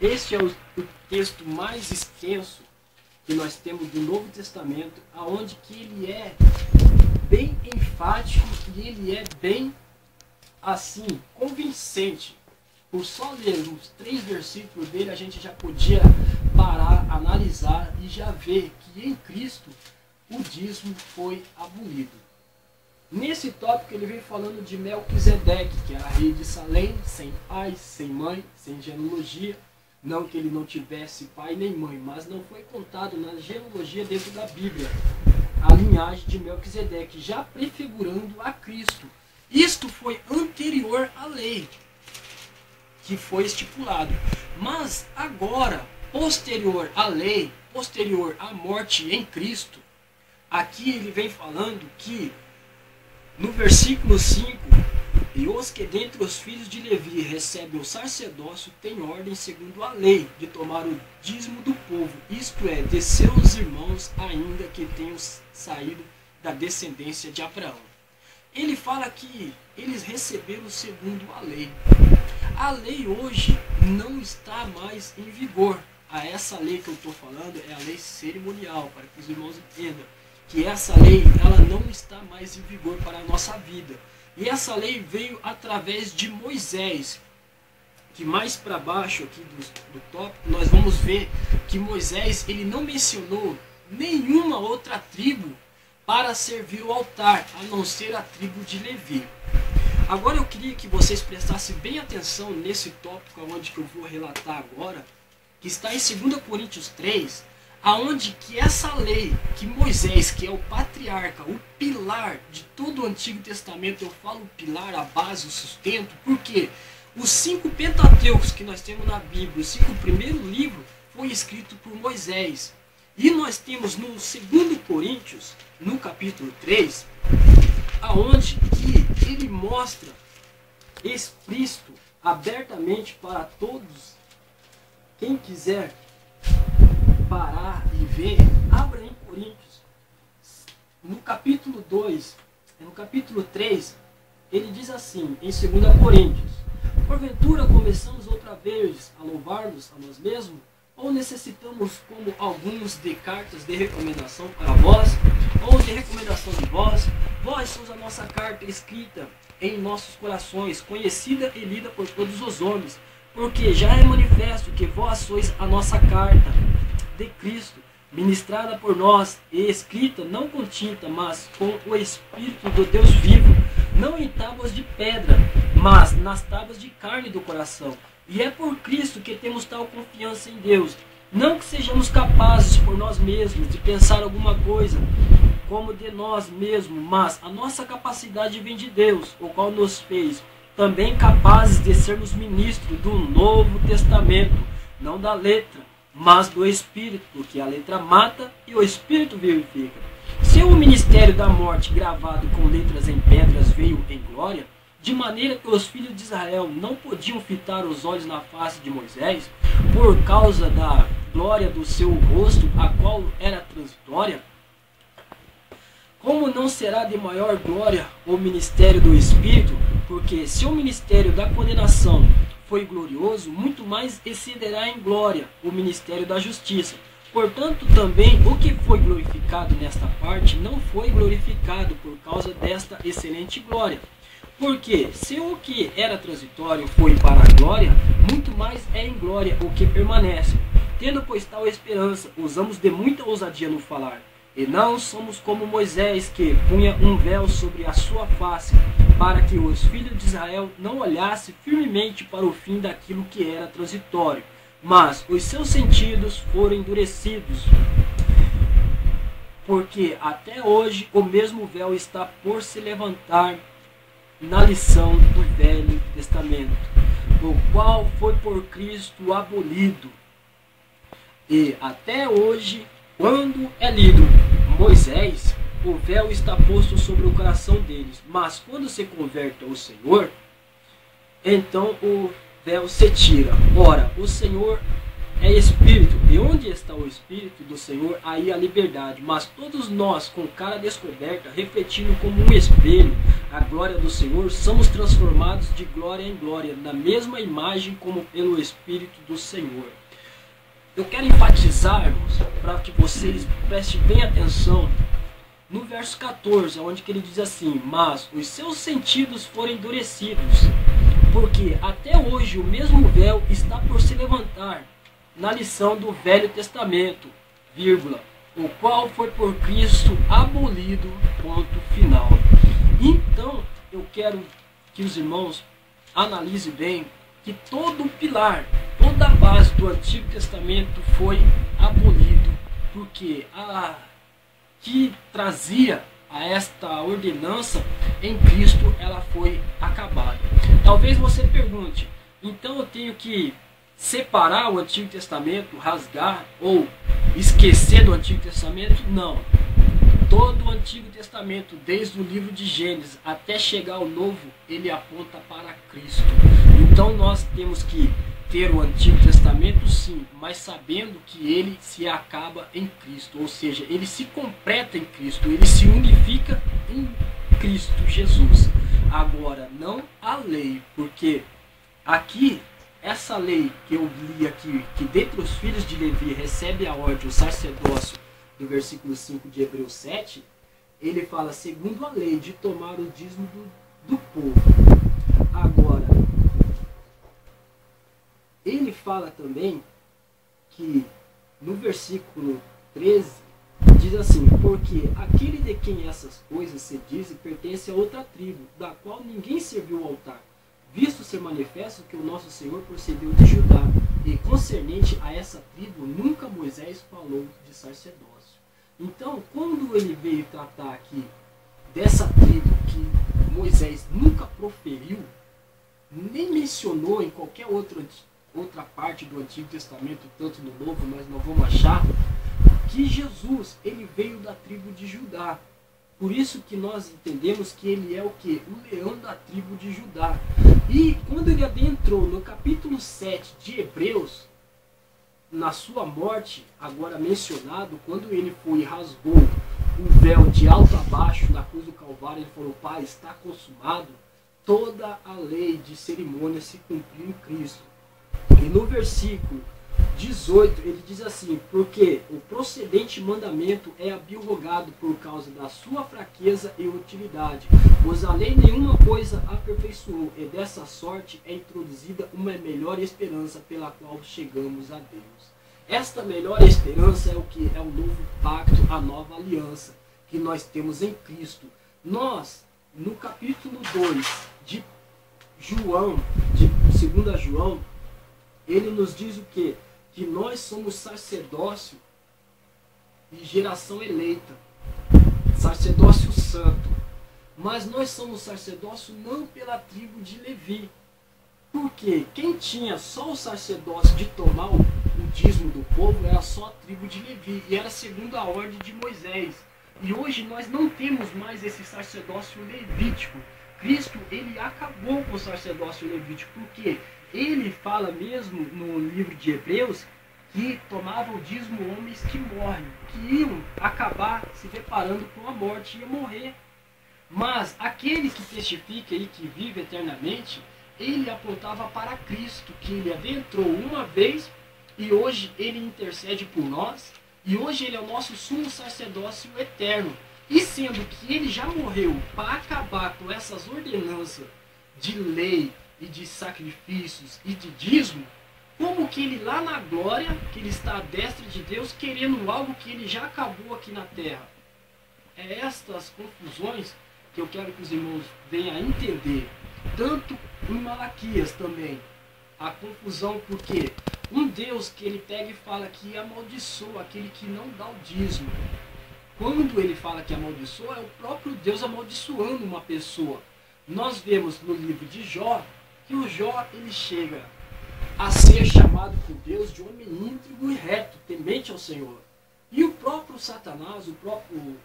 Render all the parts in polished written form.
Este é o texto mais extenso que nós temos do Novo Testamento, aonde que ele é bem enfático e ele é bem assim convincente. Por só lermos 3 versículos dele, a gente já podia parar, analisar e já ver que em Cristo o dízimo foi abolido. Nesse tópico ele vem falando de Melquisedeque, que era rei de Salém, sem pai, sem mãe, sem genealogia. Não que ele não tivesse pai nem mãe, mas não foi contado na genealogia dentro da Bíblia a linhagem de Melquisedeque, já prefigurando a Cristo. Isto foi anterior à lei que foi estipulado. Mas agora, posterior à lei, posterior à morte em Cristo, aqui ele vem falando que no versículo 5, e os que dentre os filhos de Levi recebem o sacerdócio têm ordem segundo a lei de tomar o dízimo do povo, isto é, de seus irmãos ainda que tenham saído da descendência de Abraão. Ele fala que eles receberam segundo a lei. A lei hoje não está mais em vigor. Essa lei que eu estou falando é a lei cerimonial, para que os irmãos entendam que essa lei ela não está mais em vigor para a nossa vida. E essa lei veio através de Moisés, que mais para baixo aqui do tópico nós vamos ver que Moisés ele não mencionou nenhuma outra tribo para servir o altar, a não ser a tribo de Levi. Agora eu queria que vocês prestassem bem atenção nesse tópico onde que eu vou relatar agora, que está em 2 Coríntios 3, aonde que essa lei, que Moisés, que é o patriarca, o pilar de todo o Antigo Testamento, eu falo pilar, a base, o sustento, porque os 5 Pentateucos que nós temos na Bíblia, os 5 primeiros livros, foi escrito por Moisés. E nós temos no 2 Coríntios, no capítulo 3, aonde que ele mostra explícito, abertamente para todos, quem quiser parar e ver, abra em Coríntios, no capítulo 2, no capítulo 3, ele diz assim, em 2 Coríntios: porventura começamos outra vez a louvar-nos a nós mesmos, ou necessitamos como alguns de cartas de recomendação para vós, ou de recomendação de vós? Vós sois a nossa carta escrita em nossos corações, conhecida e lida por todos os homens, porque já é manifesto que vós sois a nossa carta de Cristo, ministrada por nós e escrita não com tinta, mas com o Espírito do Deus vivo, não em tábuas de pedra, mas nas tábuas de carne do coração. E é por Cristo que temos tal confiança em Deus, não que sejamos capazes por nós mesmos de pensar alguma coisa como de nós mesmos, mas a nossa capacidade vem de Deus, o qual nos fez também capazes de sermos ministros do Novo Testamento, não da letra, mas do Espírito, porque a letra mata e o Espírito vivifica. Se o ministério da morte gravado com letras em pedras veio em glória, de maneira que os filhos de Israel não podiam fitar os olhos na face de Moisés, por causa da glória do seu rosto, a qual era transitória, como não será de maior glória o ministério do Espírito? Porque se o ministério da condenação foi glorioso, muito mais excederá em glória o ministério da justiça. Portanto, também o que foi glorificado nesta parte não foi glorificado por causa desta excelente glória. Porque se o que era transitório foi para a glória, muito mais é em glória o que permanece. Tendo pois tal esperança, usamos de muita ousadia no falar. E não somos como Moisés, que punha um véu sobre a sua face, para que os filhos de Israel não olhassem firmemente para o fim daquilo que era transitório, mas os seus sentidos foram endurecidos. Porque até hoje o mesmo véu está por se levantar na lição do Velho Testamento, o qual foi por Cristo abolido. E até hoje, quando é lido Moisés, o véu está posto sobre o coração deles, mas quando se converte ao Senhor, então o véu se tira. Ora, o Senhor é espírito, e onde está o espírito do Senhor, aí a liberdade. Mas todos nós, com cara descoberta, refletindo como um espelho a glória do Senhor, somos transformados de glória em glória, na mesma imagem como pelo Espírito do Senhor. Eu quero enfatizar, irmãos, para que vocês prestem bem atenção, no verso 14, onde que ele diz assim: mas os seus sentidos foram endurecidos, porque até hoje o mesmo véu está por se levantar, na lição do Velho Testamento, vírgula, o qual foi por Cristo abolido, ponto final. Então, eu quero que os irmãos analisem bem que todo o pilar, toda a base do Antigo Testamento foi abolido, porque a que trazia a esta ordenança em Cristo, ela foi acabada. Talvez você pergunte, então eu tenho que separar o Antigo Testamento, rasgar ou esquecer do Antigo Testamento? Não. Todo o Antigo Testamento, desde o livro de Gênesis até chegar ao Novo, ele aponta para Cristo. Então nós temos que ter o Antigo Testamento, sim, mas sabendo que ele se acaba em Cristo, ou seja, ele se completa em Cristo, ele se unifica em Cristo Jesus. Agora, não a lei, porque aqui, essa lei que eu li aqui, que dentre os filhos de Levi recebe a ordem o sacerdócio, no versículo 5 de Hebreus 7, ele fala, segundo a lei, de tomar o dízimo do povo. Agora, ele fala também que no versículo 13 diz assim: porque aquele de quem essas coisas se dizem pertence a outra tribo, da qual ninguém serviu ao altar, visto ser manifesto que o nosso Senhor procedeu de Judá, e concernente a essa tribo nunca Moisés falou de sacerdócio. Então, quando ele veio tratar aqui dessa tribo que Moisés nunca proferiu, nem mencionou em qualquer outra parte do Antigo Testamento, tanto no Novo, mas nós vamos achar que Jesus, ele veio da tribo de Judá. Por isso que nós entendemos que ele é o quê? O leão da tribo de Judá. E quando ele adentrou no capítulo 7 de Hebreus, na sua morte, agora mencionado, quando ele foi e rasgou o véu de alto a baixo na cruz do Calvário, ele falou, Pai, está consumado, toda a lei de cerimônia se cumpriu em Cristo. E no versículo 18, ele diz assim, porque o procedente mandamento é abrogado por causa da sua fraqueza e utilidade, pois a lei nenhuma coisa aperfeiçoou, e dessa sorte é introduzida uma melhor esperança pela qual chegamos a Deus. Esta melhor esperança é o que? É o novo pacto, a nova aliança que nós temos em Cristo. Nós, no capítulo 2 de João, de 2 João, ele nos diz o quê? Que nós somos sacerdócio e geração eleita, sacerdócio santo. Mas nós somos sacerdócio não pela tribo de Levi. Porque quem tinha só o sacerdócio de tomar o dízimo do povo era só a tribo de Levi, e era segundo a ordem de Moisés. E hoje nós não temos mais esse sacerdócio levítico. Cristo, ele acabou com o sacerdócio levítico, porque ele fala mesmo no livro de Hebreus que tomavam o dízimo homens que morrem, que iam acabar se deparando com a morte, iam morrer. Mas aquele que testifica e que vive eternamente, ele apontava para Cristo, que ele adentrou uma vez e hoje ele intercede por nós, e hoje ele é o nosso sumo sacerdócio eterno. E sendo que ele já morreu para acabar com essas ordenanças de lei e de sacrifícios e de dízimo, como que ele lá na glória, que ele está à destra de Deus, querendo algo que ele já acabou aqui na terra? É estas confusões que eu quero que os irmãos venham a entender. Tanto em Malaquias também, a confusão, porque um Deus que ele pega e fala que amaldiçoa aquele que não dá o dízimo. Quando ele fala que amaldiçoa, é o próprio Deus amaldiçoando uma pessoa. Nós vemos no livro de Jó, que o Jó, ele chega a ser chamado por Deus de homem íntegro e reto, temente ao Senhor. E o próprio Satanás, o próprio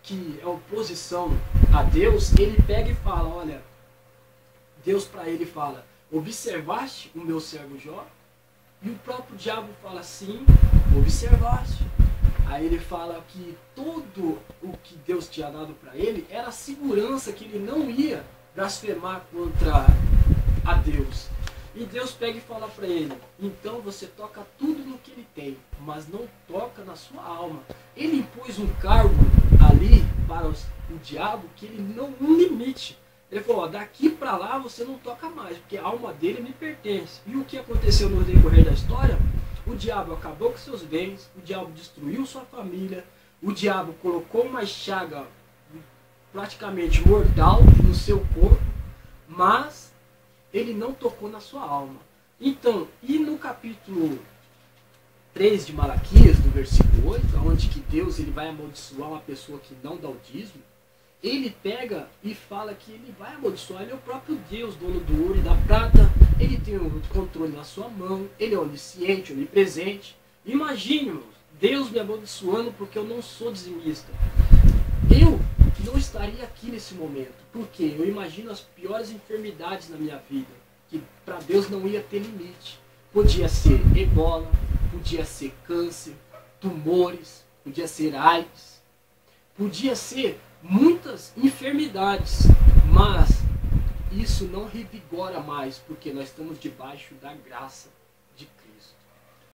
que é oposição a Deus, ele pega e fala, olha, Deus para ele fala, observaste o meu servo Jó? E o próprio diabo fala assim, observaste. Aí ele fala que tudo o que Deus tinha dado para ele era a segurança que ele não ia blasfemar contra a Deus. E Deus pega e fala para ele, então você toca tudo no que ele tem, mas não toca na sua alma. Ele impôs um cargo ali para o diabo que ele não um limite. Ele falou, ó, daqui para lá você não toca mais, porque a alma dele me pertence. E o que aconteceu no decorrer da história? O diabo acabou com seus bens, o diabo destruiu sua família, o diabo colocou uma chaga praticamente mortal no seu corpo, mas ele não tocou na sua alma. Então, e no capítulo 3 de Malaquias, do versículo 8, onde que Deus ele vai amaldiçoar uma pessoa que não dá o dízimo, ele pega e fala que ele vai amaldiçoar, ele é o próprio Deus, dono do ouro e da prata, ele tem o controle na sua mão, ele é onisciente, onipresente. Imagine, irmãos, Deus me amaldiçoando porque eu não sou dizimista. Eu não estaria aqui nesse momento, porque eu imagino as piores enfermidades na minha vida, que para Deus não ia ter limite. Podia ser ebola, podia ser câncer, tumores, podia ser AIDS, podia ser muitas enfermidades, mas isso não revigora mais, porque nós estamos debaixo da graça de Cristo.